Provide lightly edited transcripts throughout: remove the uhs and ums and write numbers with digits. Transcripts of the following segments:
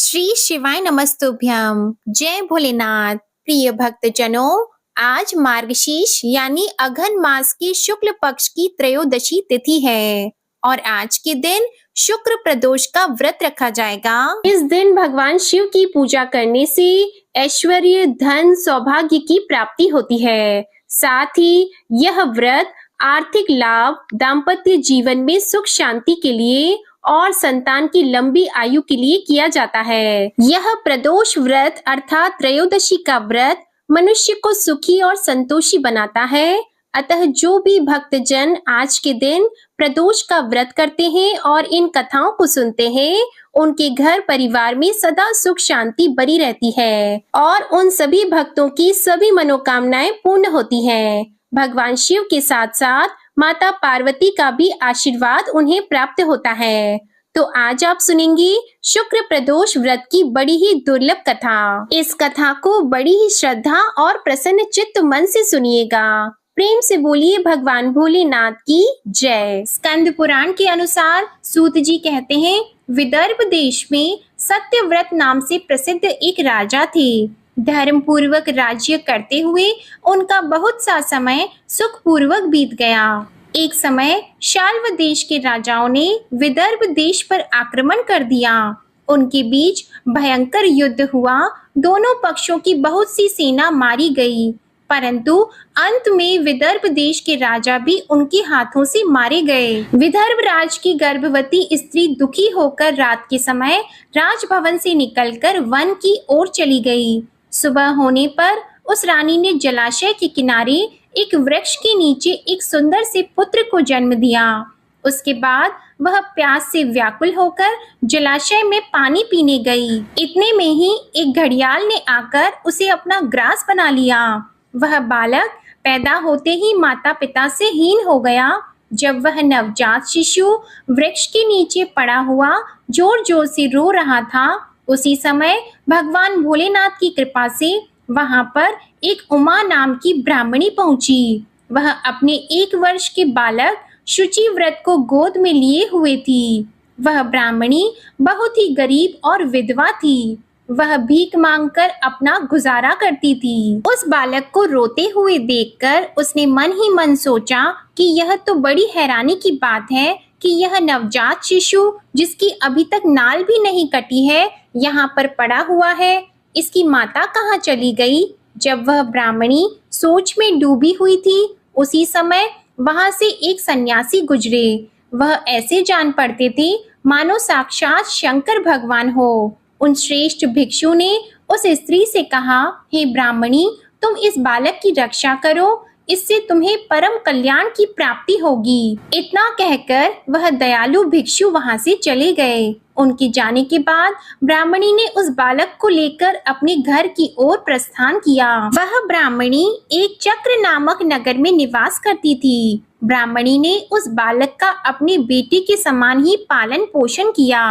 श्री शिवाय नमस्तुभ्यम। जय भोलेनाथ। प्रिय भक्तजनों, आज मार्गशीर्ष यानी अघन मास की शुक्ल पक्ष की त्रयोदशी तिथि है और आज के दिन शुक्र प्रदोष का व्रत रखा जाएगा। इस दिन भगवान शिव की पूजा करने से ऐश्वर्य, धन, सौभाग्य की प्राप्ति होती है। साथ ही यह व्रत आर्थिक लाभ, दाम्पत्य जीवन में सुख शांति के लिए और संतान की लंबी आयु के लिए किया जाता है। यह प्रदोष व्रत अर्थात त्रयोदशी का व्रत मनुष्य को सुखी और संतोषी बनाता है। अतः जो भी भक्तजन आज के दिन प्रदोष का व्रत करते हैं और इन कथाओं को सुनते हैं, उनके घर परिवार में सदा सुख शांति बनी रहती है और उन सभी भक्तों की सभी मनोकामनाएं पूर्ण होती हैं। भगवान शिव के साथ साथ माता पार्वती का भी आशीर्वाद उन्हें प्राप्त होता है। तो आज आप सुनेंगे शुक्र प्रदोष व्रत की बड़ी ही दुर्लभ कथा। इस कथा को बड़ी ही श्रद्धा और प्रसन्न चित्त मन से सुनिएगा। प्रेम से बोलिए भगवान भोलेनाथ की जय। स्कंद पुराण के अनुसार सूत जी कहते हैं, विदर्भ देश में सत्यव्रत नाम से प्रसिद्ध एक राजा थे। धर्म पूर्वक राज्य करते हुए उनका बहुत सा समय सुख पूर्वक बीत गया। एक समय शाल्व देश के राजाओं ने विदर्भ देश पर आक्रमण कर दिया। उनके बीच भयंकर युद्ध हुआ। दोनों पक्षों की बहुत सी सेना मारी गई, परंतु अंत में विदर्भ देश के राजा भी उनके हाथों से मारे गए। विदर्भ राज की गर्भवती स्त्री दुखी होकर रात के समय राजभवन से निकलकर वन की ओर चली गई। सुबह होने पर उस रानी ने जलाशय के किनारे एक वृक्ष के नीचे एक सुंदर से पुत्र को जन्म दिया। उसके बाद वह प्यास से व्याकुल होकर जलाशय में पानी पीने गई। इतने में ही एक घड़ियाल ने आकर उसे अपना ग्रास बना लिया। वह बालक पैदा होते ही माता पिता से हीन हो गया। जब वह नवजात शिशु वृक्ष के नीचे पड़ा हुआ जोर जोर से रो रहा था, उसी समय भगवान भोलेनाथ की कृपा से वहां पर एक उमा नाम की ब्राह्मणी पहुंची। वह अपने 1 वर्ष के बालक शुचि व्रत को गोद में लिए हुए थी। वह ब्राह्मणी बहुत ही गरीब और विधवा थी। वह भीख मांगकर अपना गुजारा करती थी। उस बालक को रोते हुए देखकर उसने मन ही मन सोचा कि यह तो बड़ी हैरानी की बात है कि यह नवजात शिशु जिसकी अभी तक नाल भी नहीं कटी है, यहाँ पर पड़ा हुआ है। इसकी माता कहाँ चली गई? जब वह ब्राह्मणी सोच में डूबी हुई थी, उसी समय वहां से एक सन्यासी गुजरे। वह ऐसे जान पड़ते थे मानो साक्षात शंकर भगवान हो। उन श्रेष्ठ भिक्षु ने उस स्त्री से कहा, हे ब्राह्मणी, तुम इस बालक की रक्षा करो, इससे तुम्हें परम कल्याण की प्राप्ति होगी। इतना कहकर वह दयालु भिक्षु वहां से चले गए। उनके जाने के बाद ब्राह्मणी ने उस बालक को लेकर अपने घर की ओर प्रस्थान किया। वह ब्राह्मणी एक चक्र नामक नगर में निवास करती थी। ब्राह्मणी ने उस बालक का अपने बेटे के समान ही पालन पोषण किया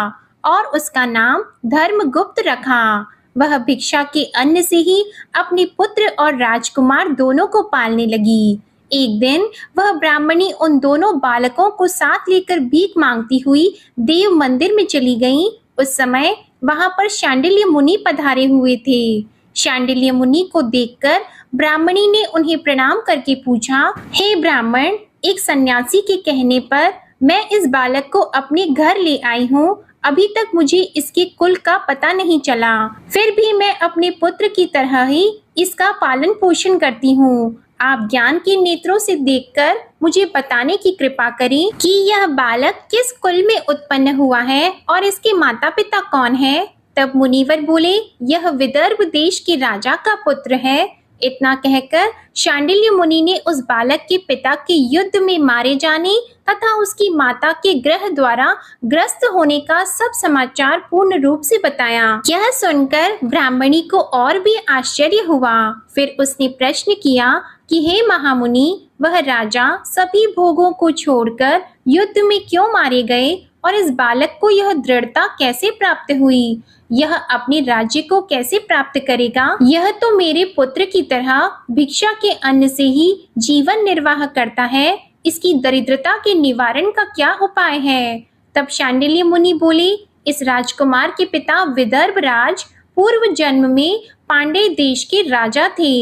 और उसका नाम धर्मगुप्त रखा। वह भिक्षा के अन्न से ही अपने पुत्र और राजकुमार दोनों को पालने लगी। एक दिन वह ब्राह्मणी उन दोनों बालकों को साथ लेकर भीख मांगती हुई देव मंदिर में चली गई। उस समय वहां पर शांडिल्य मुनि पधारे हुए थे। शांडिल्य मुनि को देखकर ब्राह्मणी ने उन्हें प्रणाम करके पूछा, हे ब्राह्मण, एक सन्यासी के कहने पर मैं इस बालक को अपने घर ले आई हूँ। अभी तक मुझे इसके कुल का पता नहीं चला, फिर भी मैं अपने पुत्र की तरह ही इसका पालन पोषण करती हूँ। आप ज्ञान के नेत्रों से देखकर मुझे बताने की कृपा करें कि यह बालक किस कुल में उत्पन्न हुआ है और इसके माता पिता कौन है। तब मुनिवर बोले, यह विदर्भ देश के राजा का पुत्र है। इतना कहकर शांडिल्य मुनि ने उस बालक के पिता के युद्ध में मारे जाने तथा उसकी माता के ग्रह द्वारा ग्रस्त होने का सब समाचार पूर्ण रूप से बताया। यह सुनकर ब्राह्मणी को और भी आश्चर्य हुआ। फिर उसने प्रश्न किया कि हे महामुनि, वह राजा सभी भोगों को छोड़कर युद्ध में क्यों मारे गए और इस बालक को यह दृढ़ता कैसे प्राप्त हुई? यह अपने राज्य को कैसे प्राप्त करेगा? यह तो मेरे पुत्र की तरह भिक्षा के अन्न से ही जीवन निर्वाह करता है। इसकी दरिद्रता के निवारण का क्या उपाय है? तब शांडिल्य मुनि बोले, इस राजकुमार के पिता विदर्भ राज पूर्व जन्म में पांड्य देश के राजा थे।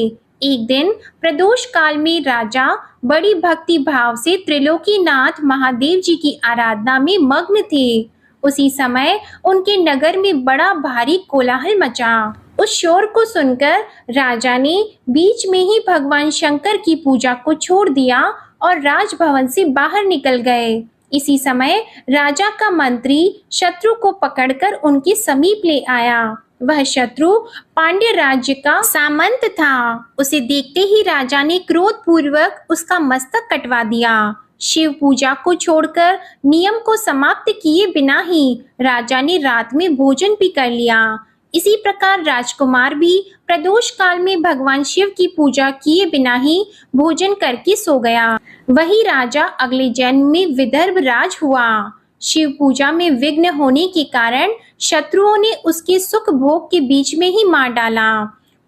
एक दिन प्रदोष काल में राजा बड़ी भक्ति भाव से त्रिलोकीनाथ महादेव जी की आराधना में मग्न थे। उसी समय उनके नगर में बड़ा भारी कोलाहल मचा। उस शोर को सुनकर राजा ने बीच में ही भगवान शंकर की पूजा को छोड़ दिया और राजभवन से बाहर निकल गए। इसी समय राजा का मंत्री शत्रु को पकड़कर उनके समीप ले आया। वह शत्रु पांड्य राज्य का सामंत था। उसे देखते ही राजा ने क्रोध पूर्वक उसका मस्तक कटवा दिया। शिव पूजा को छोड़कर नियम को समाप्त किए बिना ही राजा ने रात में भोजन भी कर लिया। इसी प्रकार राजकुमार भी प्रदोष काल में भगवान शिव की पूजा किए बिना ही भोजन करके सो गया। वही राजा अगले जन्म में विदर्भ राज हुआ। शिव पूजा में विघ्न होने के कारण शत्रुओं ने उसके सुख भोग के बीच में ही मार डाला।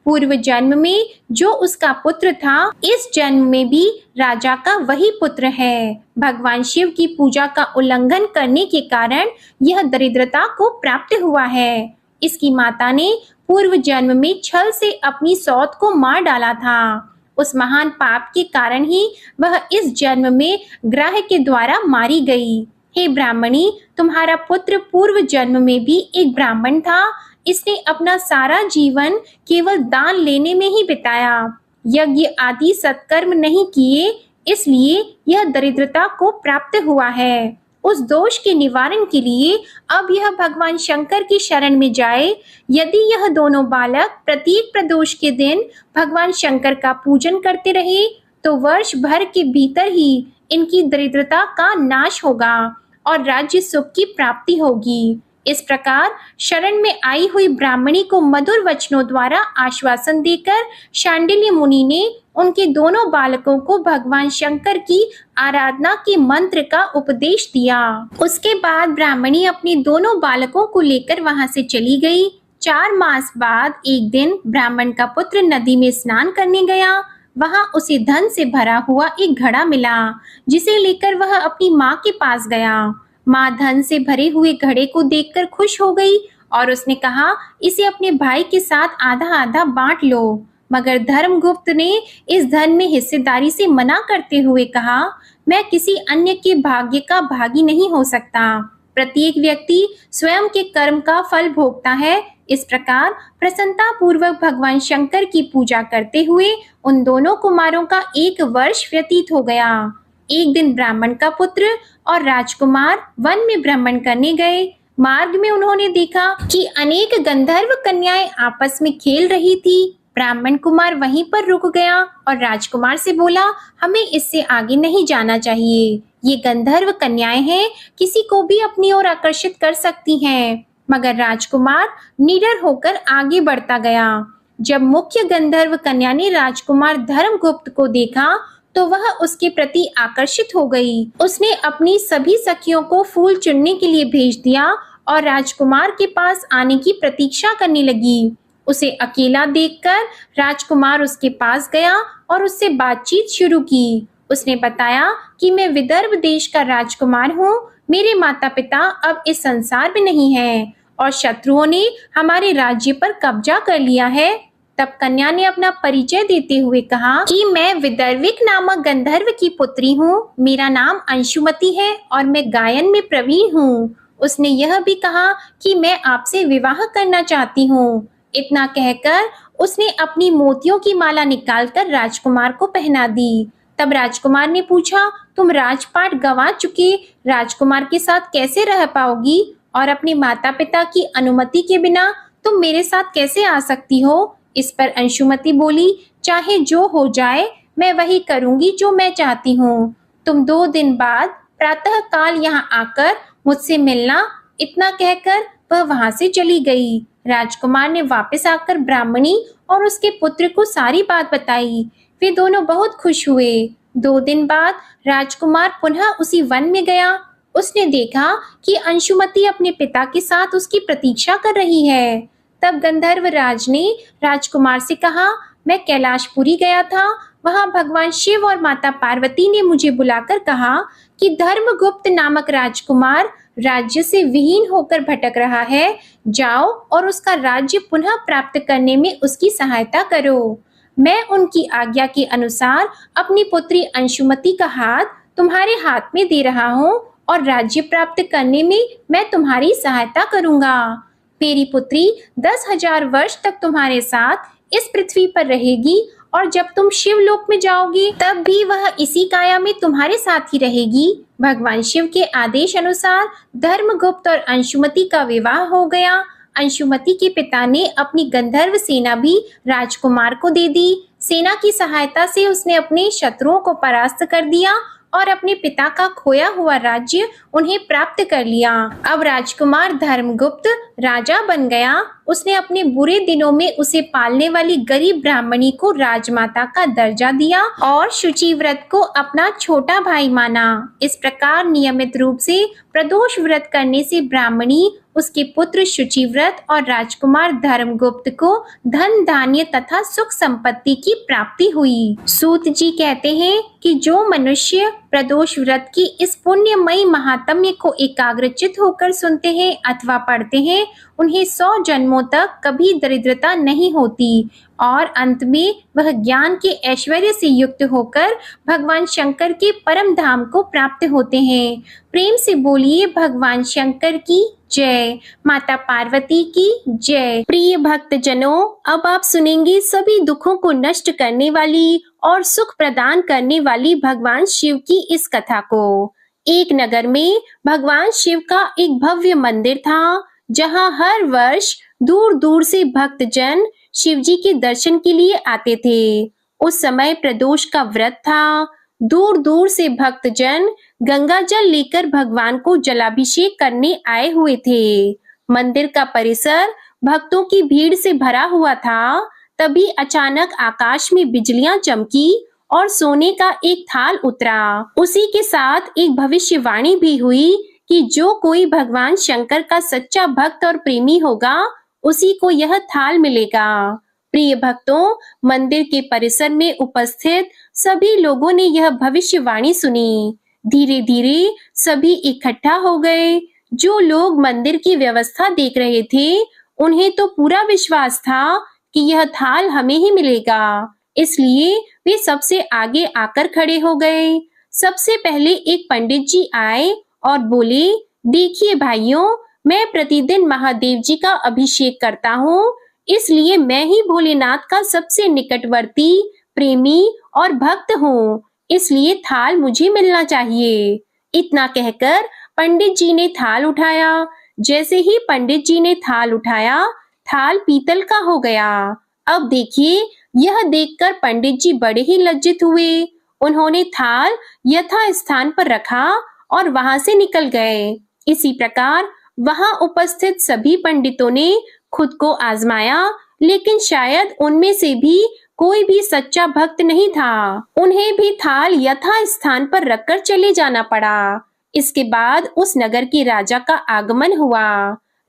पूर्व जन्म में जो उसका पुत्र था, इस जन्म में भी राजा का वही पुत्र है। भगवान शिव की पूजा का उल्लंघन करने के कारण यह दरिद्रता को प्राप्त हुआ है। इसकी माता ने पूर्व जन्म में छल से अपनी सौत को मार डाला था। उस महान पाप के कारण ही वह इस जन्म में ग्रह के द्वारा मारी गई। हे ब्राह्मणी, तुम्हारा पुत्र पूर्व जन्म में भी एक ब्राह्मण था। इसने अपना सारा जीवन केवल दान लेने में ही बिताया, यज्ञ आदि सत्कर्म नहीं किए, इसलिए यह दरिद्रता को प्राप्त हुआ है। उस दोष के निवारण के लिए अब यह भगवान शंकर की शरण में जाए। यदि यह दोनों बालक प्रत्येक प्रदोष के दिन भगवान शंकर का पूजन करते रहे तो वर्ष भर के भीतर ही इनकी दरिद्रता का नाश होगा और राज्य सुख की प्राप्ति होगी। इस प्रकार शरण में आई हुई ब्राह्मणी को मधुर वचनों द्वारा आश्वासन देकर शांडिल्य मुनि ने उनके दोनों बालकों को भगवान शंकर की आराधना के मंत्र का उपदेश दिया। उसके बाद ब्राह्मणी अपने दोनों बालकों को लेकर वहां से चली गई। 4 मास बाद एक दिन ब्राह्मण का पुत्र नदी में स्नान करने गया। वहां उसे धन से भरा हुआ एक घड़ा मिला, जिसे लेकर वह अपनी माँ के पास गया। माँ धन से भरे हुए घड़े को देखकर खुश हो गई और उसने कहा, इसे अपने भाई के साथ आधा आधा बांट लो। मगर धर्मगुप्त ने इस धन में हिस्सेदारी से मना करते हुए कहा, मैं किसी अन्य के भाग्य का भागी नहीं हो सकता। प्रत्येक व्यक्ति स्वयं के कर्म का फल भोगता है। इस प्रकार प्रसन्नता पूर्वक भगवान शंकर की पूजा करते हुए उन दोनों कुमारों का 1 वर्ष व्यतीत हो गया। एक दिन ब्राह्मण का पुत्र और राजकुमार वन में भ्रमण करने गए। मार्ग में उन्होंने देखा कि अनेक गंधर्व कन्याएं आपस में खेल रही थी। ब्राह्मण कुमार वहीं पर रुक गया और राजकुमार से बोला, हमें इससे आगे नहीं जाना चाहिए। ये गंधर्व कन्याएं हैं, किसी को भी अपनी ओर आकर्षित कर सकती हैं। मगर राजकुमार निडर होकर आगे बढ़ता गया। जब मुख्य गंधर्व कन्या ने राजकुमार धर्मगुप्त को देखा तो वह उसके प्रति आकर्षित हो गई। उसने अपनी सभी सखियों को फूल चुनने के लिए भेज दिया और राजकुमार के पास आने की प्रतीक्षा करने लगी। उसे अकेला देखकर राजकुमार उसके पास गया और उससे बातचीत शुरू की। उसने बताया कि मैं विदर्भ देश का राजकुमार हूँ। मेरे माता पिता अब इस संसार में नहीं हैं और शत्रुओं ने हमारे राज्य पर कब्जा कर लिया है। तब कन्या ने अपना परिचय देते हुए कहा कि मैं विदर्भिक नामक गंधर्व की पुत्री हूँ। मेरा नाम अंशुमति है और मैं गायन में प्रवीण हूँ। उसने यह भी कहा कि मैं आपसे विवाह करना चाहती हूँ। इतना कहकर उसने अपनी मोतियों की माला निकालकर राजकुमार को पहना दी। तब राजकुमार ने पूछा, तुम राजपाट गंवा चुके राजकुमार के साथ कैसे रह पाओगी और अपने माता पिता की अनुमति के बिना तुम मेरे साथ कैसे आ सकती हो? इस पर अंशुमति बोली, चाहे जो हो जाए मैं वही करूंगी जो मैं चाहती हूँ। तुम 2 दिन बाद प्रातः काल यहाँ आकर मुझसे मिलना। इतना कहकर वह वहां से चली गई। राजकुमार ने वापस आकर ब्राह्मणी और उसके पुत्र को सारी बात बताई। वे दोनों बहुत खुश हुए। 2 दिन बाद राजकुमार पुनः उसी वन में गया। उसने देखा कि अंशुमति अपने पिता के साथ उसकी प्रतीक्षा कर रही है। तब गंधर्व राज ने राजकुमार से कहा, मैं कैलाशपुरी गया था। वहां भगवान शिव और माता पार्वती ने मुझे बुलाकर कहा कि धर्मगुप्त नामक राजकुमार राज्य से विहीन होकर भटक रहा है, जाओ और उसका राज्य पुनः प्राप्त करने में उसकी सहायता करो। मैं उनकी आज्ञा के अनुसार अपनी पुत्री अंशुमति का हाथ तुम्हारे हाथ में दे रहा हूँ और राज्य प्राप्त करने में मैं तुम्हारी सहायता करूँगा। मेरी पुत्री 10,000 वर्ष तक तुम्हारे साथ इस पृथ्वी पर रहेगी और जब तुम शिवलोक में जाओगी तब भी वह इसी काया में तुम्हारे साथ ही रहेगी। भगवान शिव के आदेश अनुसार धर्मगुप्त और अंशुमति का विवाह हो गया। अंशुमति के पिता ने अपनी गंधर्व सेना भी राजकुमार को दे दी। सेना की सहायता से उसने अपने शत्रुओं को परास्त कर दिया और अपने पिता का खोया हुआ राज्य उन्हें प्राप्त कर लिया। अब राजकुमार धर्मगुप्त राजा बन गया। उसने अपने बुरे दिनों में उसे पालने वाली गरीब ब्राह्मणी को राजमाता का दर्जा दिया और शुचि व्रत को अपना छोटा भाई माना। इस प्रकार नियमित रूप से प्रदोष व्रत करने से ब्राह्मणी, उसके पुत्र शुचिव्रत और राजकुमार धर्मगुप्त को धन धान्य तथा सुख संपत्ति की प्राप्ति हुई। सूत जी कहते हैं कि जो मनुष्य प्रदोष व्रत की इस पुण्यमयी महात्म्य को एकाग्रचित होकर सुनते हैं अथवा पढ़ते हैं, उन्हें 100 जन्मों तक कभी दरिद्रता नहीं होती और अंत में वह ज्ञान के ऐश्वर्य से युक्त होकर भगवान शंकर के परम धाम को प्राप्त होते हैं। प्रेम से बोलिए भगवान शंकर की जय, माता पार्वती की जय। प्रिय भक्तजनों, अब आप सुनेंगे सभी दुखों को नष्ट करने वाली और सुख प्रदान करने वाली भगवान शिव की इस कथा को। एक नगर में भगवान शिव का एक भव्य मंदिर था, जहां हर वर्ष दूर दूर से भक्तजन शिव जी के दर्शन के लिए आते थे। उस समय प्रदोष का व्रत था। दूर दूर से भक्तजन गंगा जल लेकर भगवान को जलाभिषेक करने आए हुए थे। मंदिर का परिसर भक्तों की भीड़ से भरा हुआ था। तभी अचानक आकाश में बिजलियां चमकी और सोने का एक थाल उतरा। उसी के साथ एक भविष्यवाणी भी हुई कि जो कोई भगवान शंकर का सच्चा भक्त और प्रेमी होगा, उसी को यह थाल मिलेगा। प्रिय भक्तों, मंदिर के परिसर में उपस्थित सभी लोगों ने यह भविष्यवाणी सुनी। धीरे धीरे सभी इकट्ठा हो गए। जो लोग मंदिर की व्यवस्था देख रहे थे, उन्हें तो पूरा विश्वास था कि यह थाल हमें ही मिलेगा, इसलिए वे सबसे आगे आकर खड़े हो गए। सबसे पहले एक पंडित जी आए और बोले, देखिए भाइयों, मैं प्रतिदिन महादेव जी का अभिषेक करता हूँ, इसलिए मैं ही भोलेनाथ का सबसे निकटवर्ती, प्रेमी और भक्त हूँ, इसलिए थाल मुझे मिलना चाहिए। इतना कहकर पंडित जी ने थाल उठाया। जैसे ही पंडित जी ने थाल उठाया, थाल पीतल का हो गया। अब देखिए, यह देखकर पंडित जी बड़े ही लज्जित हुए। उन्होंने थाल यथा स्थान पर रखा और वहां से निकल गए। इसी प्रकार वहां उपस्थित सभी पंडितों ने खुद को आजमाया, लेकिन शायद उनमें से भी कोई भी सच्चा भक्त नहीं था। उन्हें भी थाल यथा स्थान पर रखकर चले जाना पड़ा। इसके बाद उस नगर के राजा का आगमन हुआ।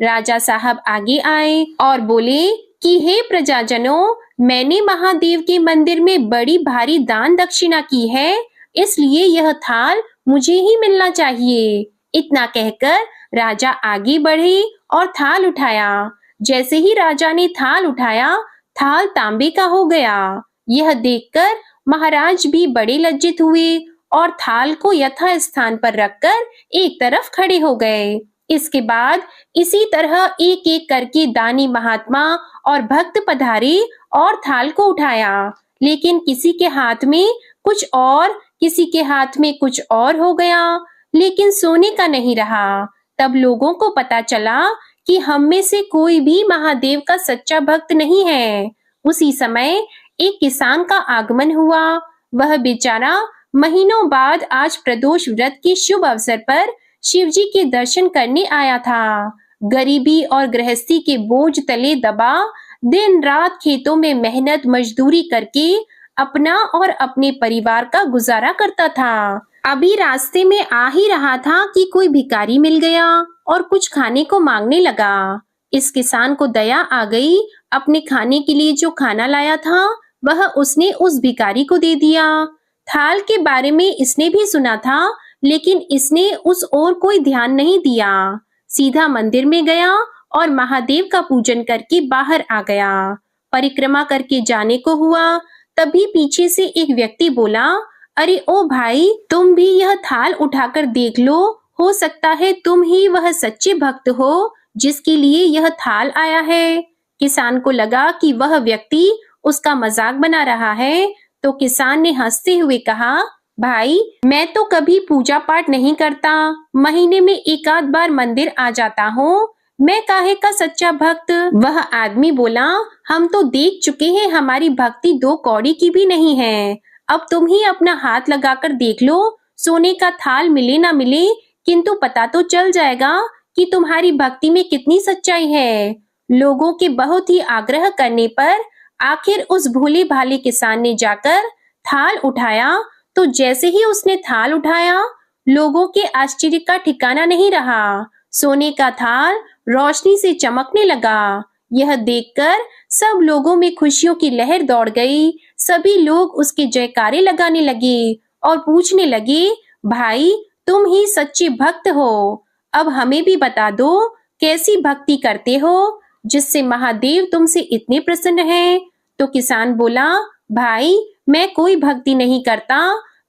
राजा साहब आगे आए और बोले कि हे प्रजाजनों, मैंने महादेव के मंदिर में बड़ी भारी दान दक्षिणा की है, इसलिए यह थाल मुझे ही मिलना चाहिए। इतना कहकर राजा आगे बढ़े और थाल उठाया। जैसे ही राजा ने थाल उठाया, थाल तांबे का हो गया। यह देखकर महाराज भी बड़े लज्जित हुए और थाल को यथा स्थान पर रखकर एक तरफ खड़े हो गए। इसके बाद इसी तरह एक एक करके दानी महात्मा और भक्त पधारे और थाल को उठाया, लेकिन किसी के हाथ में कुछ और, किसी के हाथ में कुछ और हो गया, लेकिन सोने का नहीं रहा। तब लोगों को पता चला कि हम में से कोई भी महादेव का सच्चा भक्त नहीं है। उसी समय एक किसान का आगमन हुआ। वह बेचारा महीनों बाद आज प्रदोष व्रत के शुभ अवसर पर शिव जी के दर्शन करने आया था। गरीबी और गृहस्थी के बोझ तले दबा दिन रात खेतों में मेहनत मजदूरी करके अपना और अपने परिवार का गुजारा करता था। अभी रास्ते में आ ही रहा था कि कोई भिखारी मिल गया और कुछ खाने को मांगने लगा। इस किसान को दया आ गई। अपने खाने के लिए जो खाना लाया था, वह उसने उस भिखारी को दे दिया। थाल के बारे में इसने भी सुना था, लेकिन इसने उस ओर कोई ध्यान नहीं दिया। सीधा मंदिर में गया और महादेव का पूजन करके बाहर आ गया। परिक्रमा करके जाने को हुआ, तभी पीछे से एक व्यक्ति बोला, अरे ओ भाई, तुम भी यह थाल उठाकर देख लो, हो सकता है तुम ही वह सच्चे भक्त हो जिसके लिए यह थाल आया है। किसान को लगा कि वह व्यक्ति उसका मजाक बना रहा है, तो किसान ने हंसते हुए कहा, भाई, मैं तो कभी पूजा पाठ नहीं करता, महीने में एक आध बार मंदिर आ जाता हूँ, मैं काहे का सच्चा भक्त। वह आदमी बोला, हम तो देख चुके हैं हमारी भक्ति 2 कौड़ी की भी नहीं है। अब तुम ही अपना हाथ लगाकर देख लो, सोने का थाल मिले ना मिले, किंतु पता तो चल जाएगा कि तुम्हारी भक्ति में कितनी सच्चाई है। लोगों के बहुत ही आग्रह करने पर आखिर उस भोले भाले किसान ने जाकर थाल उठाया। तो जैसे ही उसने थाल उठाया, लोगों के आश्चर्य का ठिकाना नहीं रहा। सोने का थाल रोशनी से चमकने लगा। यह देखकर सब लोगों में खुशियों की लहर दौड़ गई। सभी लोग उसके जयकारे लगाने लगे और पूछने लगे, भाई, तुम ही सच्चे भक्त हो, अब हमें भी बता दो कैसी भक्ति करते हो जिससे महादेव तुमसे इतने प्रसन्न हैं। तो किसान बोला, भाई, मैं कोई भक्ति नहीं करता,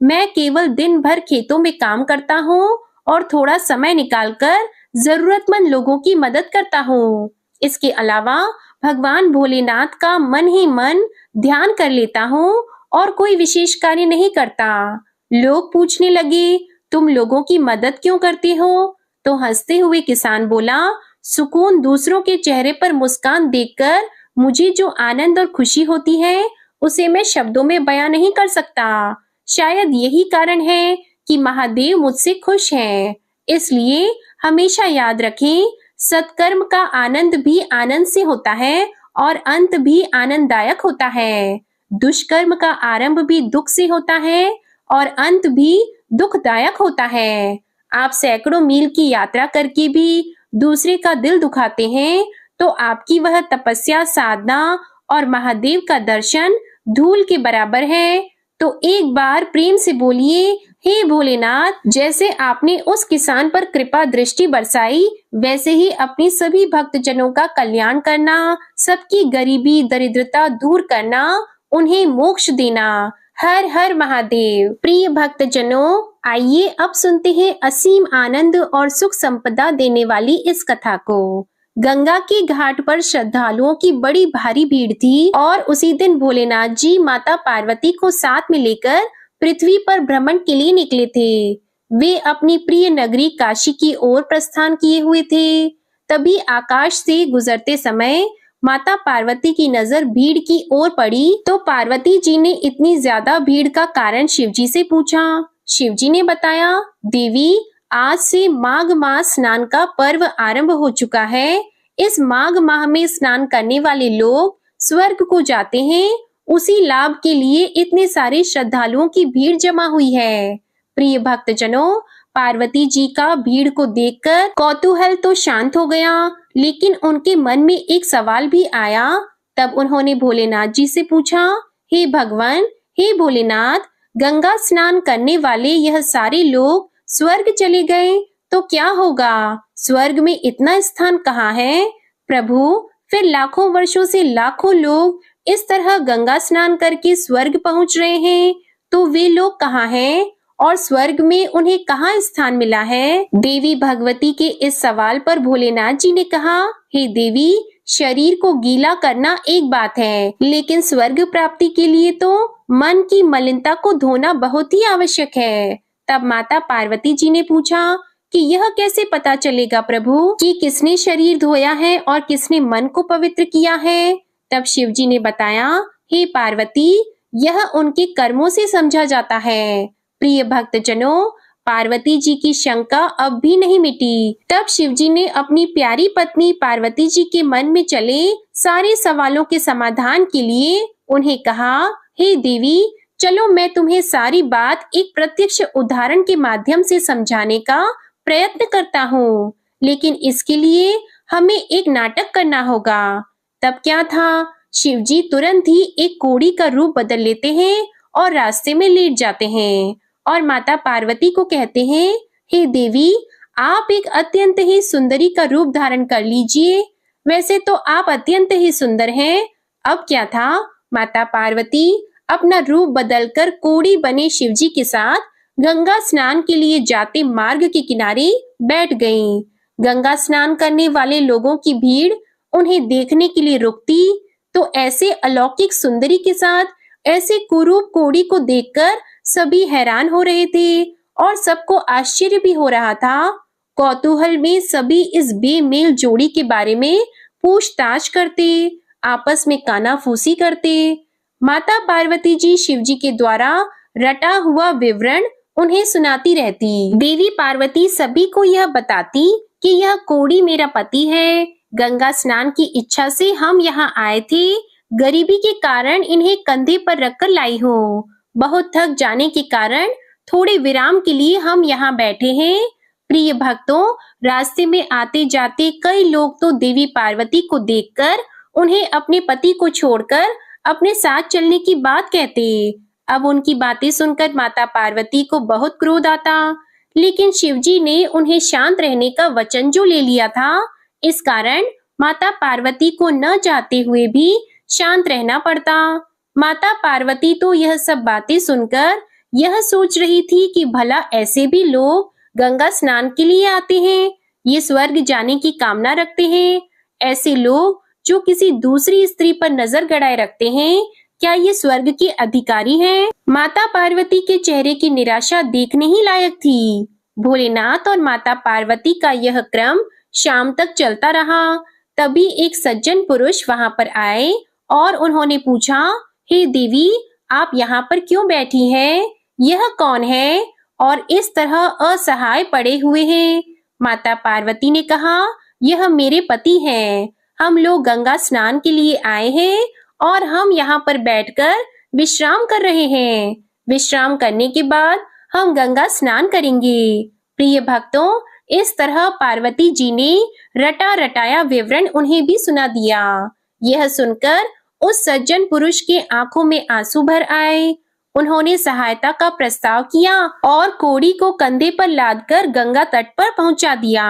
मैं केवल दिन भर खेतों में काम करता हूँ और थोड़ा समय निकालकर जरूरतमंद लोगों की मदद करता हूँ। इसके अलावा भगवान भोलेनाथ का मन ही मन ध्यान कर लेता हूँ और कोई विशेष कार्य नहीं करता। लोग पूछने लगे, तुम लोगों की मदद क्यों करते हो? तो हंसते हुए किसान बोला, सुकून दूसरों के चेहरे पर मुस्कान देखकर मुझे जो आनंद और खुशी होती है उसे मैं शब्दों में बयां नहीं कर सकता। शायद यही कारण है कि महादेव मुझसे खुश हैं। इसलिए हमेशा याद रखें, सत्कर्म का आनंद भी आनंद से होता है और अंत भी आनंददायक होता है। दुष्कर्म का आरंभ भी दुख से होता है और अंत भी दुखदायक होता है। आप सैकड़ों मील की यात्रा करके भी दूसरे का दिल दुखाते हैं तो आपकी वह तपस्या, साधना और महादेव का दर्शन धूल के बराबर है। तो एक बार प्रेम से बोलिए, हे भोलेनाथ, जैसे आपने उस किसान पर कृपा दृष्टि बरसाई, वैसे ही अपनी सभी भक्तजनों का कल्याण करना, सबकी गरीबी दरिद्रता दूर करना, उन्हें मोक्ष देना। हर हर महादेव। प्रिय भक्तजनों, आइए अब सुनते हैं असीम आनंद और सुख संपदा देने वाली इस कथा को। गंगा के घाट पर श्रद्धालुओं की बड़ी भारी भीड़ थी और उसी दिन भोलेनाथ जी माता पार्वती को साथ में लेकर पृथ्वी पर भ्रमण के लिए निकले थे। वे अपनी प्रिय नगरी काशी की ओर प्रस्थान किए हुए थे। तभी आकाश से गुजरते समय माता पार्वती की नजर भीड़ की ओर पड़ी तो पार्वती जी ने इतनी ज्यादा भीड़ का कारण शिवजी से पूछा। शिवजी ने बताया, देवी, आज से माघ मास स्नान का पर्व आरंभ हो चुका है। इस माघ माह में स्नान करने वाले लोग स्वर्ग को जाते हैं। उसी लाभ के लिए इतने सारे श्रद्धालुओं की भीड़ जमा हुई है। प्रिय भक्तजनों, पार्वती जी का भीड़ को देखकर कौतूहल तो शांत हो गया, लेकिन उनके मन में एक सवाल भी आया। तब उन्होंने भोलेनाथ जी से पूछा, हे भगवान, हे भोलेनाथ, गंगा स्नान करने वाले यह सारे लोग स्वर्ग चले गए तो क्या होगा? स्वर्ग में इतना स्थान कहाँ है? प्रभु, फिर लाखों वर्षों से लाखों लोग इस तरह गंगा स्नान करके स्वर्ग पहुंच रहे हैं, तो वे लोग कहाँ हैं और स्वर्ग में उन्हें कहाँ स्थान मिला है? देवी भगवती के इस सवाल पर भोलेनाथ जी ने कहा, हे देवी, शरीर को गीला करना एक बात है, लेकिन स्वर्ग प्राप्ति के लिए तो मन की मलिनता को धोना बहुत ही आवश्यक है। तब माता पार्वती जी ने पूछा कि यह कैसे पता चलेगा प्रभु कि किसने शरीर धोया है और किसने मन को पवित्र किया है? तब शिव जी ने बताया, हे पार्वती, यह उनके कर्मों से समझा जाता है। प्रिय भक्तजनों, पार्वती जी की शंका अब भी नहीं मिटी। तब शिव जी ने अपनी प्यारी पत्नी पार्वती जी के मन में चले सारे सवालों के समाधान के लिए उन्हें कहा, हे देवी, चलो मैं तुम्हें सारी बात एक प्रत्यक्ष उदाहरण के माध्यम से समझाने का प्रयत्न करता हूँ, लेकिन इसके लिए हमें एक नाटक करना होगा। तब क्या था, शिवजी तुरंत ही एक कोढ़ी का रूप बदल लेते हैं और रास्ते में लेट जाते हैं और माता पार्वती को कहते हैं, हे देवी, आप एक अत्यंत ही सुंदरी का रूप धारण कर लीजिए। वैसे तो आप अत्यंत ही सुंदर हैं। अब क्या था, माता पार्वती अपना रूप बदलकर कोड़ी बने शिवजी के साथ गंगा स्नान के लिए जाते मार्ग के किनारे बैठ गईं। गंगा स्नान करने वाले लोगों की भीड़ उन्हें देखने के लिए रुकती तो ऐसे अलौकिक सुंदरी के साथ ऐसे कुरूप कोड़ी को देखकर सभी हैरान हो रहे थे और सबको आश्चर्य भी हो रहा था। कौतूहल में सभी इस बेमेल जोड़ी के बारे में पूछताछ करते, आपस में कानाफूसी करते। माता पार्वती जी शिवजी के द्वारा रटा हुआ विवरण उन्हें सुनाती रहती। देवी पार्वती सभी को यह बताती कि यह कोड़ी मेरा पति है। गंगा स्नान की इच्छा से हम यहाँ आए थे। गरीबी के कारण इन्हें कंधे पर रखकर लाई हूँ। बहुत थक जाने के कारण थोड़े विराम के लिए हम यहाँ बैठे हैं। प्रिय भक्तों, रास्ते में आते जाते कई लोग तो देवी पार्वती को देखकर उन्हें अपने पति को छोड़कर अपने साथ चलने की बात कहते। अब उनकी बातें सुनकर माता पार्वती को बहुत क्रोध आता, लेकिन शिवजी ने उन्हें शांत रहने का वचन जो ले लिया था, इस कारण माता पार्वती को न चाहते हुए भी शांत रहना पड़ता। माता पार्वती तो यह सब बातें सुनकर यह सोच रही थी कि भला ऐसे भी लोग गंगा स्नान के लिए आते हैं, ये स्वर्ग जाने की कामना रखते हैं। ऐसे लोग जो किसी दूसरी स्त्री पर नजर गड़ाए रखते हैं, क्या ये स्वर्ग के अधिकारी हैं? माता पार्वती के चेहरे की निराशा देखने ही लायक थी। भोलेनाथ और माता पार्वती का यह क्रम शाम तक चलता रहा। तभी एक सज्जन पुरुष वहां पर आए और उन्होंने पूछा, हे देवी, आप यहाँ पर क्यों बैठी हैं? यह कौन है और इस तरह असहाय पड़े हुए हैं? माता पार्वती ने कहा, यह मेरे पति हैं। हम लोग गंगा स्नान के लिए आए हैं और हम यहाँ पर बैठकर विश्राम कर रहे हैं। विश्राम करने के बाद हम गंगा स्नान करेंगे। प्रिय भक्तों, इस तरह पार्वती जी ने रटा रटाया विवरण उन्हें भी सुना दिया। यह सुनकर उस सज्जन पुरुष के आंखों में आंसू भर आए। उन्होंने सहायता का प्रस्ताव किया और कोड़ी को कंधे पर लादकर गंगा तट पर पहुंचा दिया।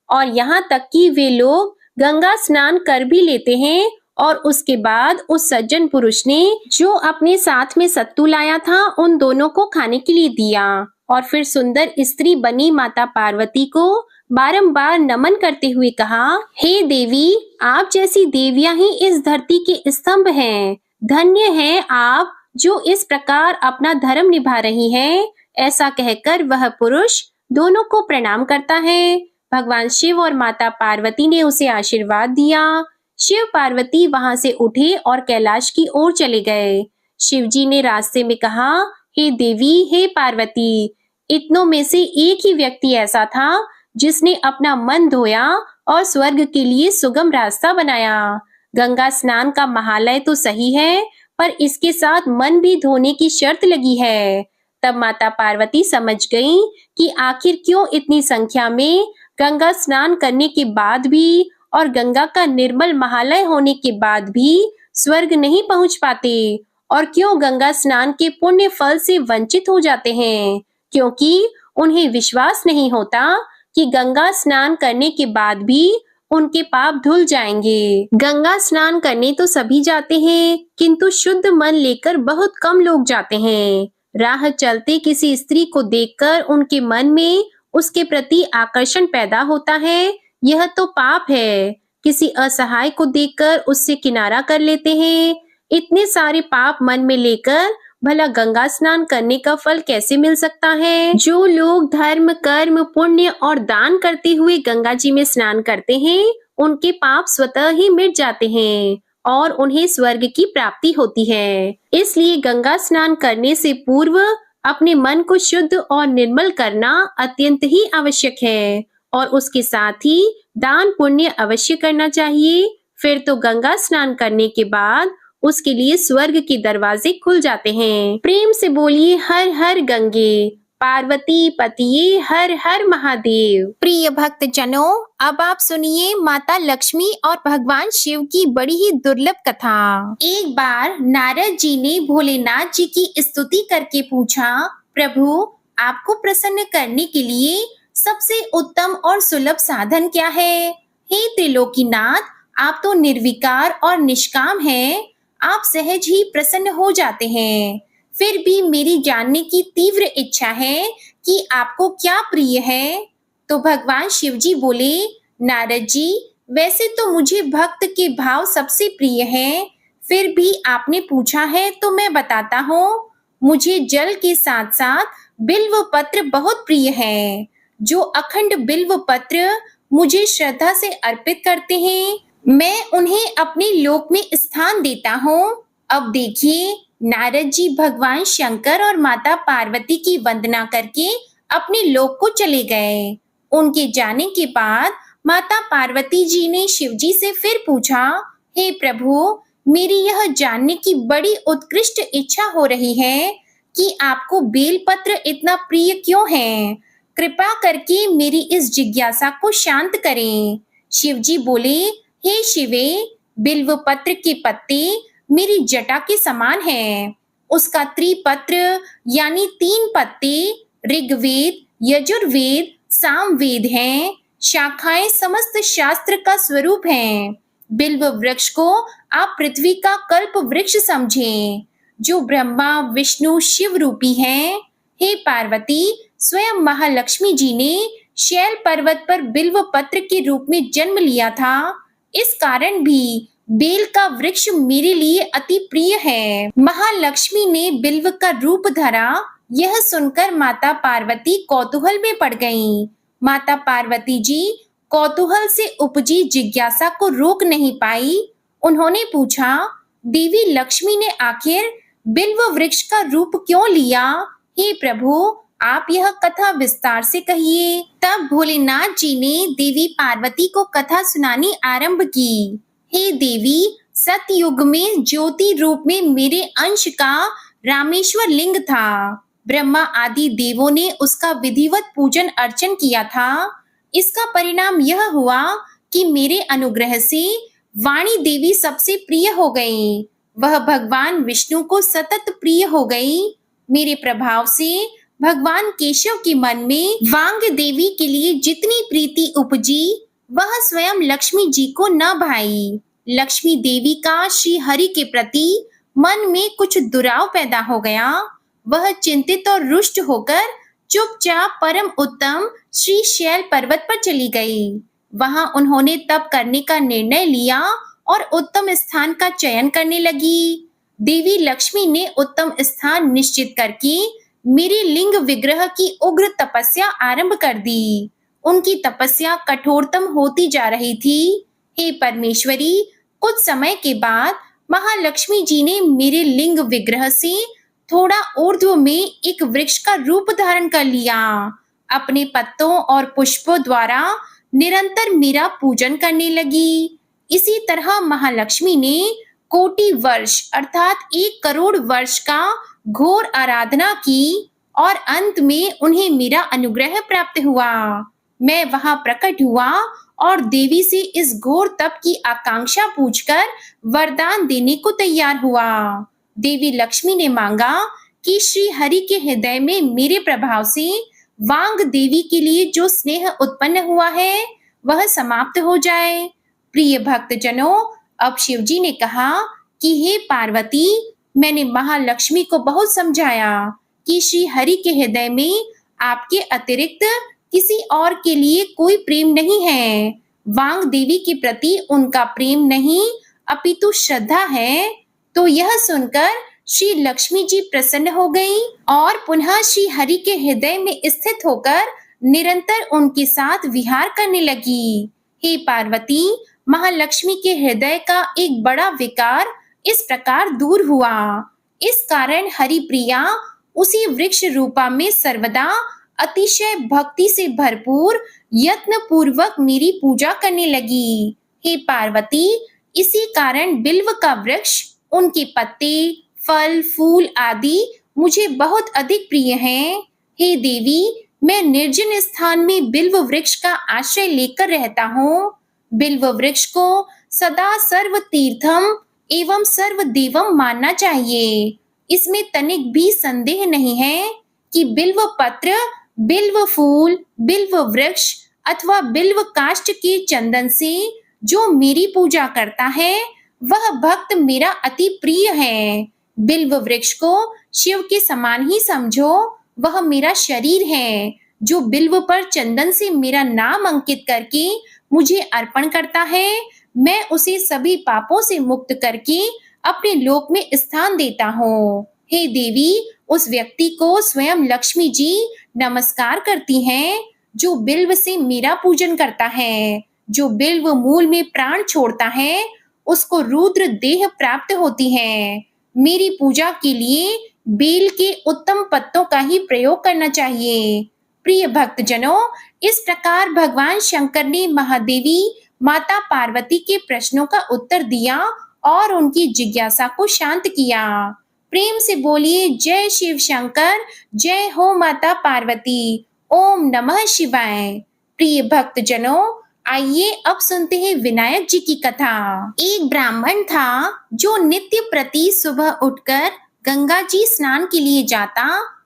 और यहाँ तक कि वे लोग गंगा स्नान कर भी लेते हैं और उसके बाद उस सज्जन पुरुष ने जो अपने साथ में सत्तू लाया था उन दोनों को खाने के लिए दिया और फिर सुंदर स्त्री बनी माता पार्वती को बारंबार नमन करते हुए कहा, हे देवी, आप जैसी देवियां ही इस धरती के स्तंभ हैं। धन्य हैं आप जो इस प्रकार अपना धर्म निभा रही हैं। ऐसा कहकर वह पुरुष दोनों को प्रणाम करता है। भगवान शिव और माता पार्वती ने उसे आशीर्वाद दिया। शिव पार्वती वहां से उठे और कैलाश की ओर चले गए। शिवजी ने रास्ते में कहा, हे देवी, हे पार्वती, इतनों में से एक ही व्यक्ति ऐसा था जिसने अपना मन धोया और स्वर्ग के लिए सुगम रास्ता बनाया। गंगा स्नान का महालय तो सही है, पर इसके साथ मन भी धोने की शर्त लगी है। तब माता पार्वती समझ गईं कि आखिर क्यों इतनी संख्या में गंगा स्नान करने के बाद भी और गंगा का निर्मल महालय होने के बाद भी स्वर्ग नहीं पहुंच पाते और क्यों गंगा स्नान के पुण्य फल से वंचित हो जाते हैं, क्योंकि उन्हें विश्वास नहीं होता कि गंगा स्नान करने के बाद भी उनके पाप धुल जाएंगे। गंगा स्नान करने तो सभी जाते हैं, किंतु शुद्ध मन लेकर बहुत कम लोग जाते हैं। राह चलते किसी स्त्री को देखकर उनके मन में उसके प्रति आकर्षण पैदा होता है, यह तो पाप है। किसी असहाय को देखकर उससे किनारा कर लेते हैं। इतने सारे पाप मन में लेकर भला गंगा स्नान करने का फल कैसे मिल सकता है? जो लोग धर्म, कर्म, पुण्य और दान करते हुए गंगा जी में स्नान करते हैं, उनके पाप स्वतः ही मिट जाते हैं और उन्हें स्वर्ग की प्राप्ति होती है। इसलिए गंगा स्नान करने से पूर्व अपने मन को शुद्ध और निर्मल करना अत्यंत ही आवश्यक है और उसके साथ ही दान पुण्य अवश्य करना चाहिए। फिर तो गंगा स्नान करने के बाद उसके लिए स्वर्ग के दरवाजे खुल जाते हैं। प्रेम से बोलिए हर हर गंगे, पार्वती पतिये हर हर महादेव। प्रिय भक्त जनों, अब आप सुनिए माता लक्ष्मी और भगवान शिव की बड़ी ही दुर्लभ कथा। एक बार नारद जी ने भोलेनाथ जी की स्तुति करके पूछा, प्रभु, आपको प्रसन्न करने के लिए सबसे उत्तम और सुलभ साधन क्या है? हे त्रिलोकीनाथ, आप तो निर्विकार और निष्काम हैं। आप सहज ही प्रसन्न हो जाते हैं। फिर भी मेरी जानने की तीव्र इच्छा है कि आपको क्या प्रिय है? तो भगवान शिव जी बोले, नारद जी, वैसे तो मुझे भक्त के भाव सबसे प्रिय हैं। फिर भी आपने पूछा है तो मैं बताता हूँ। मुझे जल के साथ साथ बिल्व पत्र बहुत प्रिय है। जो अखंड बिल्व पत्र मुझे श्रद्धा से अर्पित करते हैं, मैं उन्हें अपने लोक में स्थान देता हूँ। अब देखिए, नारद जी भगवान शंकर और माता पार्वती की वंदना करके अपने लोक को चले गए। उनके जाने के बाद माता पार्वती जी ने शिव जी से फिर पूछा, हे प्रभु, मेरी यह जानने की बड़ी उत्कृष्ट इच्छा हो रही है कि आपको बेलपत्र इतना प्रिय क्यों है। कृपा करके मेरी इस जिज्ञासा को शांत करें। शिव जी बोले, हे शिवे, बिल्व पत्र के पत्ते मेरी जटा के समान हैं। उसका त्रिपत्र यानी 3 पत्ते ऋग्वेद, यजुर्वेद, सामवेद हैं। शाखाएं समस्त शास्त्र का स्वरूप हैं। बिल्व वृक्ष को आप पृथ्वी का कल्प वृक्ष समझें, जो ब्रह्मा, विष्णु, शिव रूपी हैं। हे पार्वती, स्वयं महालक्ष्मी जी ने शैल पर्वत पर बिल्व पत्र के रूप में जन्म लिया था। इस कारण भी बेल का वृक्ष मेरे लिए अति प्रिय है। महालक्ष्मी ने बिल्व का रूप धरा, यह सुनकर माता पार्वती कौतूहल में पड़ गईं। माता पार्वती जी कौतूहल से उपजी जिज्ञासा को रोक नहीं पाई। उन्होंने पूछा, देवी लक्ष्मी ने आखिर बिल्व वृक्ष का रूप क्यों लिया? हे प्रभु, आप यह कथा विस्तार से कहिए। तब भोलेनाथ जी ने देवी पार्वती को कथा सुनानी आरंभ की। हे देवी, सतयुग में ज्योति रूप में मेरे अंश का रामेश्वर लिंग था। ब्रह्मा आदि देवों ने उसका विधिवत पूजन अर्चन किया था। इसका परिणाम यह हुआ कि मेरे अनुग्रह से वाणी देवी सबसे प्रिय हो गई। वह भगवान विष्णु को सतत प्रिय हो गई। मेरे प्रभाव से भगवान केशव के मन में वांग देवी के लिए जितनी प्रीति उपजी, वह स्वयं लक्ष्मी जी को न भाई। लक्ष्मी देवी का श्री हरि के प्रति मन में कुछ दुराव पैदा हो गया। वह चिंतित और रुष्ट होकर चुपचाप परम उत्तम श्री शैल पर्वत पर चली गई। वहां उन्होंने तप करने का निर्णय लिया और उत्तम स्थान का चयन करने लगी। देवी लक्ष्मी ने उत्तम स्थान निश्चित करके मेरे लिंग विग्रह की उग्र तपस्या आरंभ कर दी। उनकी तपस्या कठोरतम होती जा रही थी। हे परमेश्वरी, कुछ समय के बाद महालक्ष्मी जी ने मेरे लिंग विग्रह से थोड़ा ऊर्ध्व में एक वृक्ष का रूप धारण कर लिया। अपने पत्तों और पुष्पों द्वारा निरंतर मेरा पूजन करने लगी। इसी तरह महालक्ष्मी ने कोटि वर्ष अर्थात 1 करोड़ वर्ष का घोर आराधना की और अंत में उन्हें मेरा अनुग्रह प्राप्त हुआ। मैं वहां प्रकट हुआ और देवी से इस घोर तप की आकांक्षा पूछकर वरदान देने को तैयार हुआ। देवी लक्ष्मी ने मांगा कि श्री हरि के हृदय में मेरे प्रभाव से वांग देवी के लिए जो स्नेह उत्पन्न हुआ है, वह समाप्त हो जाए। प्रिय भक्तजनों, अब शिवजी ने कहा कि हे पार्वती, मैंने महालक्ष्मी को बहुत समझाया कि श्री हरि के हृदय में आपके अतिरिक्त किसी और के लिए कोई प्रेम नहीं है। वांग देवी के प्रति उनका प्रेम नहीं, अपितु श्रद्धा है। तो यह सुनकर श्री लक्ष्मी जी प्रसन्न हो गई और पुनः श्री हरि के हृदय में स्थित होकर निरंतर उनके साथ विहार करने लगी। हे पार्वती, महालक्ष्मी के हृदय का एक बड़ा विकार इस प्रकार दूर हुआ। इस कारण हरि प्रिया उसी वृक्ष रूपा में सर्वदा अतिशय भक्ति से भरपूर यत्न पूर्वक मेरी पूजा करने लगी। हे पार्वती, इसी कारण बिल्व का वृक्ष, उनके पत्ते, फल, फूल आदि मुझे बहुत अधिक प्रिय हैं। हे देवी, मैं निर्जन स्थान में बिल्व वृक्ष का आश्रय लेकर रहता हूँ। बिल्व वृक्ष को सदा सर्व तीर्थम एवं सर्व देवम मानना चाहिए। इसमें तनिक भी संदेह नहीं है कि बिल्व पत्र, बिल्व फूल, बिल्व वृक्ष अथवा बिल्व काष्ठ के चंदन से जो मेरी पूजा करता है वह भक्त मेरा अति प्रिय है। बिल्व वृक्ष को शिव के समान ही समझो, वह मेरा शरीर है। जो बिल्व पर चंदन से मेरा नाम अंकित करके मुझे अर्पण करता है, मैं उसे सभी पापों से मुक्त करके अपने लोक में स्थान देता हूँ। हे देवी, उस व्यक्ति को स्वयं लक्ष्मी जी नमस्कार करती हैं जो बिल्व से मेरा पूजन करता है। जो बिल्व मूल में प्राण छोड़ता है उसको रुद्र देह प्राप्त होती है। मेरी पूजा के लिए बेल के उत्तम पत्तों का ही प्रयोग करना चाहिए। प्रिय भक्तजनों, इस प्रकार भगवान शंकर ने महादेवी माता पार्वती के प्रश्नों का उत्तर दिया और उनकी जिज्ञासा को शांत किया। प्रेम से बोलिए जय शिव शंकर, जय हो माता पार्वती, ओम नमः शिवाय। प्रिय भक्तजनों, आइए अब सुनते हैं विनायक जी की कथा। एक ब्राह्मण था जो नित्य प्रति सुबह उठकर गंगा जी स्नान के लिए जाता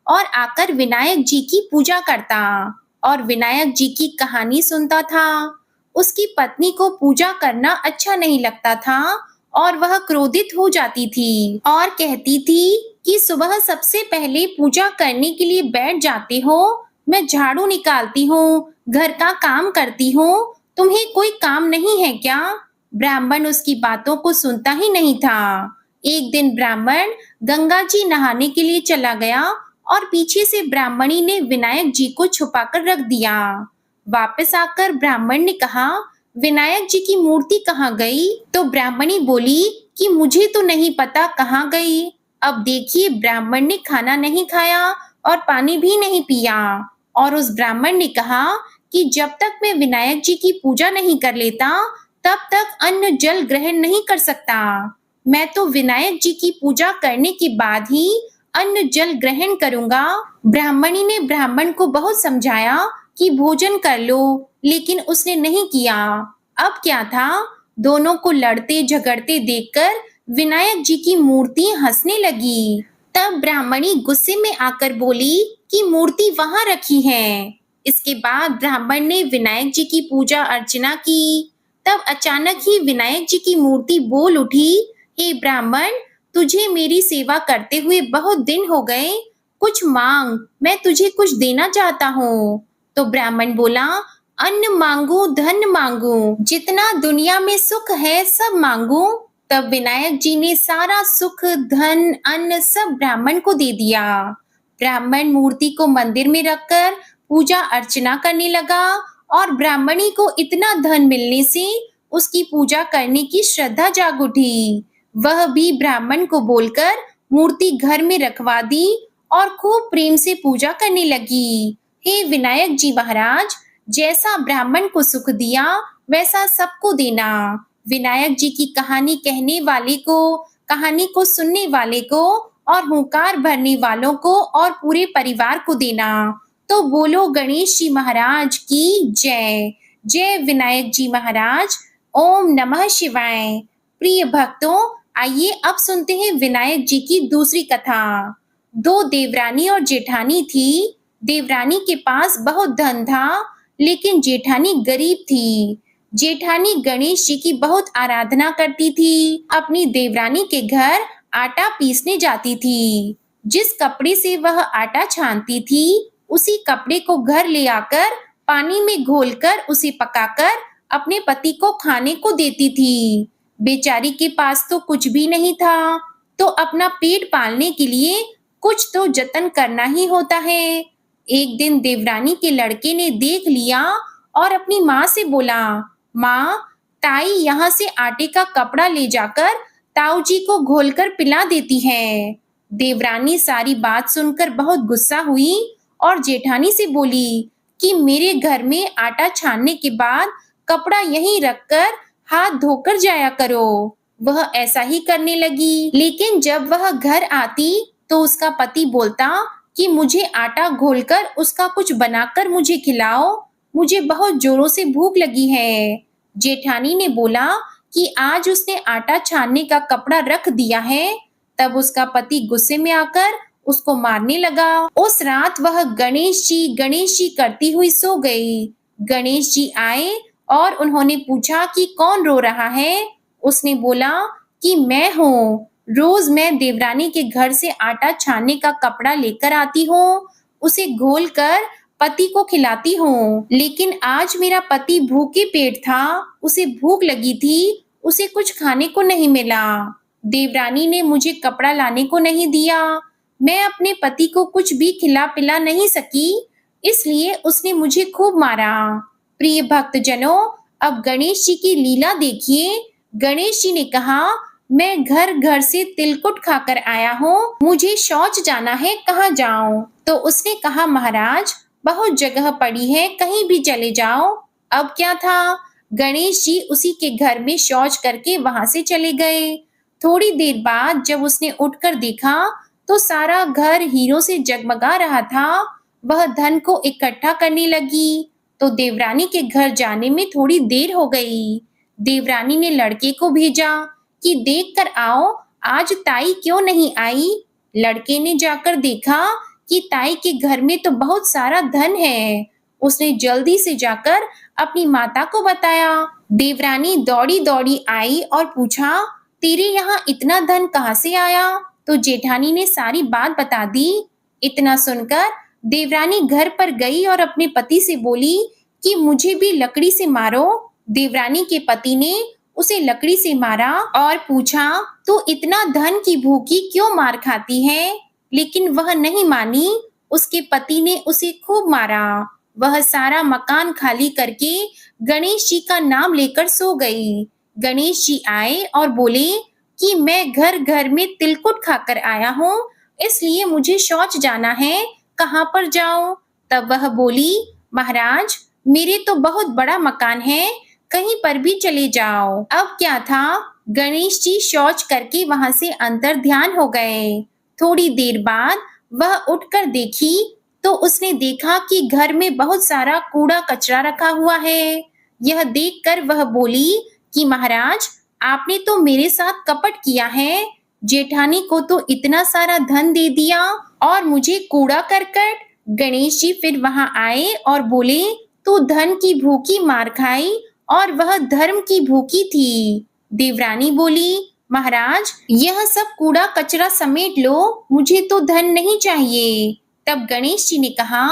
और आकर विनायक जी की पूजा करता और विनायक जी की कहानी सुनता था। उसकी पत्नी को पूजा करना अच्छा नहीं लगता था और वह क्रोधित हो जाती थी और कहती थी कि सुबह सबसे पहले पूजा करने के लिए बैठ जाते हो, मैं झाड़ू निकालती हूँ, घर का काम करती हूँ, तुम्हें कोई काम नहीं है क्या? ब्राह्मण उसकी बातों को सुनता ही नहीं था। एक दिन ब्राह्मण गंगा जी नहाने के लिए चला गया और पीछे से ब्राह्मणी ने विनायक जी को छुपाकर रख दिया। वापस आकर ब्राह्मण ने कहा, विनायक जी की मूर्ति कहाँ गई? तो ब्राह्मणी बोली कि मुझे तो नहीं पता कहाँ गई। अब देखिए, ब्राह्मण ने खाना नहीं खाया और पानी भी नहीं पिया और उस ब्राह्मण ने कहा कि जब तक मैं विनायक जी की पूजा नहीं कर लेता तब तक अन्न जल ग्रहण नहीं कर सकता। मैं तो विनायक जी की पूजा करने के बाद ही अन्न जल ग्रहण करूंगा। ब्राह्मणी ने ब्राह्मण को बहुत समझाया कि भोजन कर लो, लेकिन उसने नहीं किया। अब क्या था, दोनों को लड़ते झगड़ते देखकर विनायक जी की मूर्ति हंसने लगी। तब ब्राह्मणी गुस्से में आकर बोली कि मूर्ति वहां रखी है। इसके बाद ब्राह्मण ने विनायक जी की पूजा अर्चना की। तब अचानक ही विनायक जी की मूर्ति बोल उठी, हे ब्राह्मण, तुझे मेरी सेवा करते हुए बहुत दिन हो गए, कुछ मांग, मैं तुझे कुछ देना चाहता हूँ। तो ब्राह्मण बोला, अन्न मांगू, धन मांगू, जितना दुनिया में सुख है सब मांगू। तब विनायक जी ने सारा सुख, धन, अन्न सब ब्राह्मण को दे दिया। ब्राह्मण मूर्ति को मंदिर में रखकर पूजा अर्चना करने लगा और ब्राह्मणी को इतना धन मिलने से उसकी पूजा करने की श्रद्धा जाग उठी। वह भी ब्राह्मण को बोलकर मूर्ति घर में रखवा दी और खूब प्रेम से पूजा करने लगी। हे विनायक जी महाराज, जैसा ब्राह्मण को सुख दिया वैसा सबको देना। विनायक जी की कहानी कहने वाले को, कहानी को सुनने वाले को और हुंकार भरने वालों को और पूरे परिवार को देना। तो बोलो गणेश जी महाराज की जय। जय विनायक जी महाराज। ओम नमः शिवाय। प्रिय भक्तों, आइए अब सुनते हैं विनायक जी की दूसरी कथा। दो देवरानी और जेठानी थी। देवरानी के पास बहुत धन था, लेकिन जेठानी गरीब थी। जेठानी गणेश जी की बहुत आराधना करती थी। अपनी देवरानी के घर आटा पीसने जाती थी। जिस कपड़े से वह आटा छानती थी, उसी कपड़े को घर ले आकर पानी में घोलकर उसे पकाकर अपने पति को खाने को देती थी। बेचारी के पास तो कुछ भी नहीं था, तो अपना पेट पालने के लिए कुछ तो जतन करना ही होता है। एक दिन देवरानी के लड़के ने देख लिया और अपनी माँ से बोला, माँ, ताई यहाँ से आटे का कपड़ा ले जाकर ताऊ जी को घोलकर पिला देती है। देवरानी सारी बात सुनकर बहुत गुस्सा हुई और जेठानी से बोली कि मेरे घर में आटा छानने के बाद कपड़ा यहीं रखकर हाथ धोकर जाया करो। वह ऐसा ही करने लगी, लेकिन जब वह घर आती तो उसका पति बोलता कि मुझे आटा घोलकर उसका कुछ बनाकर मुझे खिलाओ, मुझे बहुत जोरों से भूख लगी है। जेठानी ने बोला कि आज उसने आटा छानने का कपड़ा रख दिया है। तब उसका पति गुस्से में आकर उसको मारने लगा। उस रात वह गणेश जी करती हुई सो गई। गणेश जी आए और उन्होंने पूछा कि कौन रो रहा है। उसने बोला कि मैं हूँ। रोज मैं देवरानी के घर से आटा छानने का कपड़ा लेकर आती हूँ, उसे घोल कर पति को खिलाती हूँ। लेकिन आज मेरा पति भूखे पेट था, उसे भूख लगी थी, उसे कुछ खाने को नहीं मिला। देवरानी ने मुझे कपड़ा लाने को नहीं दिया। मैं अपने पति को कुछ भी खिला पिला नहीं सकी, इसलिए उसने मुझे खूब मारा। प्रिय भक्तजनों, अब गणेश जी की लीला देखिए। गणेश जी ने कहा, मैं घर घर से तिलकुट खाकर आया हूँ, मुझे शौच जाना है, कहाँ जाऊं? तो उसने कहा, महाराज बहुत जगह पड़ी है, कहीं भी चले जाओ। अब क्या था, गणेश जी उसी के घर में शौच करके वहां से चले गए। थोड़ी देर बाद जब उसने उठकर देखा तो सारा घर हीरों से जगमगा रहा था। वह धन को इकट्ठा करने लगी तो देवरानी के घर जाने में थोड़ी देर हो गई। देवरानी ने लड़के को भेजा कि देख कर आओ, आज ताई क्यों नहीं आई। लड़के ने जाकर देखा कि ताई के घर में तो बहुत सारा धन है। उसने जल्दी से जाकर अपनी माता को बताया। देवरानी दौड़ी दौड़ी आई और पूछा, तेरे यहाँ इतना धन कहाँ से आया? तो जेठानी ने सारी बात बता दी। इतना सुनकर देवरानी घर पर गई और अपने पति से बोली कि मुझे भी लकड़ी से मारो। देवरानी के पति ने उसे लकड़ी से मारा और पूछा, तू इतना धन की भूखी क्यों मार खाती है? लेकिन वह नहीं मानी। उसके पति ने उसे खूब मारा। वह सारा मकान खाली करके गणेश जी का नाम लेकर सो गई। गणेश जी आए और बोले कि मैं घर घर में तिलकुट खाकर आया हूँ, इसलिए मुझे शौच जाना है, कहाँ पर जाऊं? तब वह बोली, महाराज मेरे तो बहुत बड़ा मकान है, कहीं पर भी चले जाओ। अब क्या था, गणेश जी शौच करके वहां से अंतर ध्यान हो गए। थोड़ी देर बाद वह उठकर देखी तो उसने देखा कि घर में बहुत सारा कूड़ा कचरा रखा हुआ है। यह देखकर वह बोली कि महाराज आपने तो मेरे साथ कपट किया है। जेठानी को तो इतना सारा धन दे दिया और मुझे कूड़ा करकट। गणेश जी फिर वहां आए और बोले, तू धन की भूखी मार खाई और वह धर्म की भूखी थी। देवरानी बोली, महाराज यह सब कूड़ा कचरा समेट लो, मुझे तो धन नहीं चाहिए। तब गणेश जी ने कहा,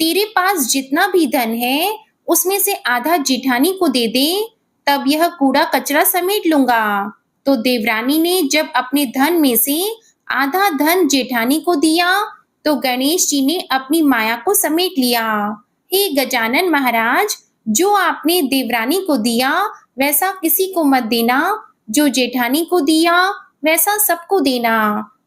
तेरे पास जितना भी धन है उसमें से आधा जेठानी को दे दे, तब यह कूड़ा कचरा समेट लूंगा। तो देवरानी ने जब अपने धन में से आधा धन जेठानी को दिया तो गणेश जी ने अपनी माया को समेट लिया। हे गजानन महाराज, जो आपने देवरानी को दिया वैसा किसी को मत देना, जो जेठानी को दिया वैसा सबको देना।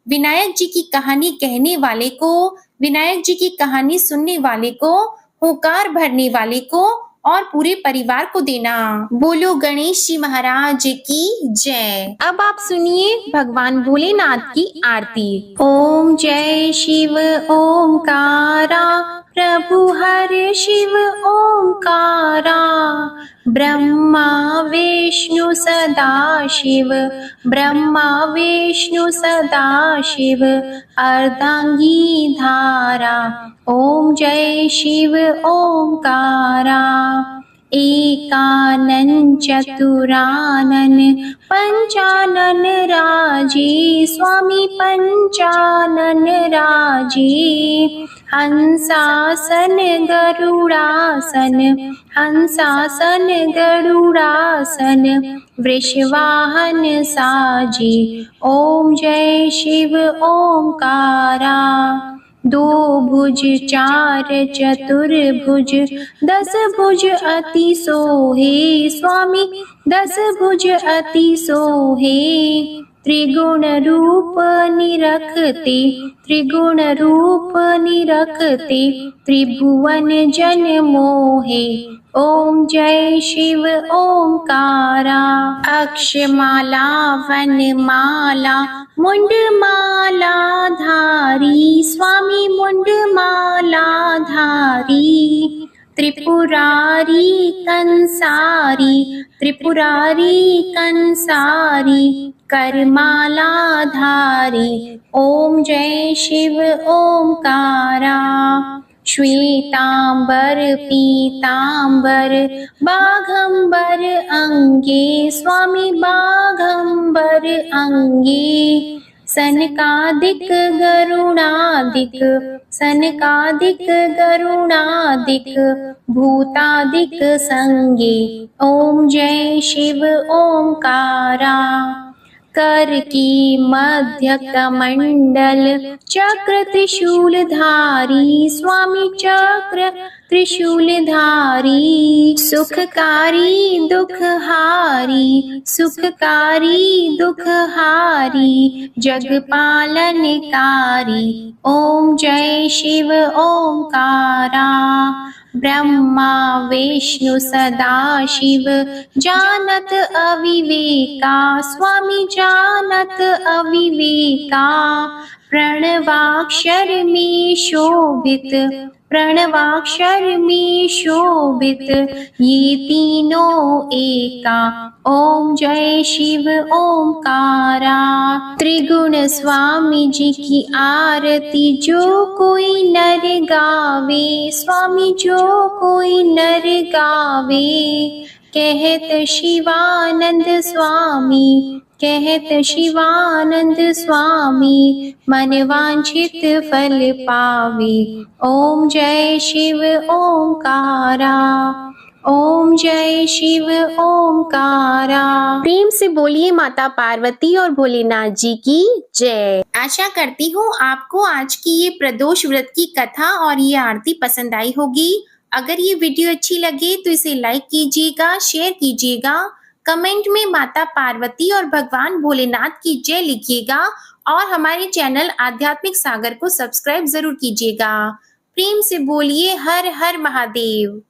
विनायक जी की कहानी कहने वाले को, विनायक जी की कहानी सुनने वाले को, होकार भरने वाले को और पूरे परिवार को देना। बोलो गणेश जी महाराज की जय। अब आप सुनिए भगवान भोलेनाथ की आरती। ओम जय शिव ओमकारा, प्रभु हर शिव ओमकारा। ब्रह्मा विष्णु सदा शिव, ब्रह्मा विष्णु सदा शिव, अर्धांगी धारा। ओम जय शिव ओमकारा। एकानन चतुरानन पंचानन राजे, स्वामी पंचानन राजे। हंसासन गरुड़ासन, हंसासन गरुड़ासन, वृषवाहन साजे। ओम जय शिव ओमकारा। दो भुज चार चतुर्भुज, दस भुज अति सोहे, स्वामी दस भुज अति सोहे। त्रिगुण रूप निरखते, त्रिगुण रूप निरखते, त्रिभुवन जन मोहे। ओम जय शिव ओमकारा। अक्षमाला वनमाला मुंडमाला धारी, स्वामी मुंडमाला धारी। त्रिपुरारी कंसारी, त्रिपुरारी कंसारी, करमालाधारी। ओम जय शिव ओंकारा। श्वेतांबर पीतांबर बाघंबर अंगे, स्वामी बाघंबर अंगे। सनकादिक गरुणादिक, सनकादिक गरुणादिक, भूतादिक संगे। ओम जय शिव ओंकारा। कर की मध्य कमंडल, चक्र त्रिशूलधारी, स्वामी चक्र त्रिशूलधारी। सुखकारी दुखहारी, सुखकारी दुखहारी, जगपालनकारी। ओम जय शिव ओंकारा। ब्रह्मा विष्णु सदाशिव, जानत अविवेका, स्वामी जानत अविवेका। प्रणवाक्षर में शोभित, प्रणवाक्षर में शोभित, ये तीनों एका। ओम जय शिव ओंकारा। त्रिगुण स्वामी जी की आरती जो कोई नर गावे, स्वामी जो कोई नर गावे। कहत शिवानंद स्वामी, कहत शिवानंद स्वामी, मन वांछित फल पावे। ओम जय शिव ओंकारा। ओम जय शिव ओंकारा। प्रेम से बोलिए माता पार्वती और भोलेनाथ जी की जय। आशा करती हूँ आपको आज की ये प्रदोष व्रत की कथा और ये आरती पसंद आई होगी। अगर ये वीडियो अच्छी लगे तो इसे लाइक कीजिएगा, शेयर कीजिएगा, कमेंट में माता पार्वती और भगवान भोलेनाथ की जय लिखिएगा और हमारे चैनल आध्यात्मिक सागर को सब्सक्राइब जरूर कीजिएगा। प्रेम से बोलिए हर हर महादेव।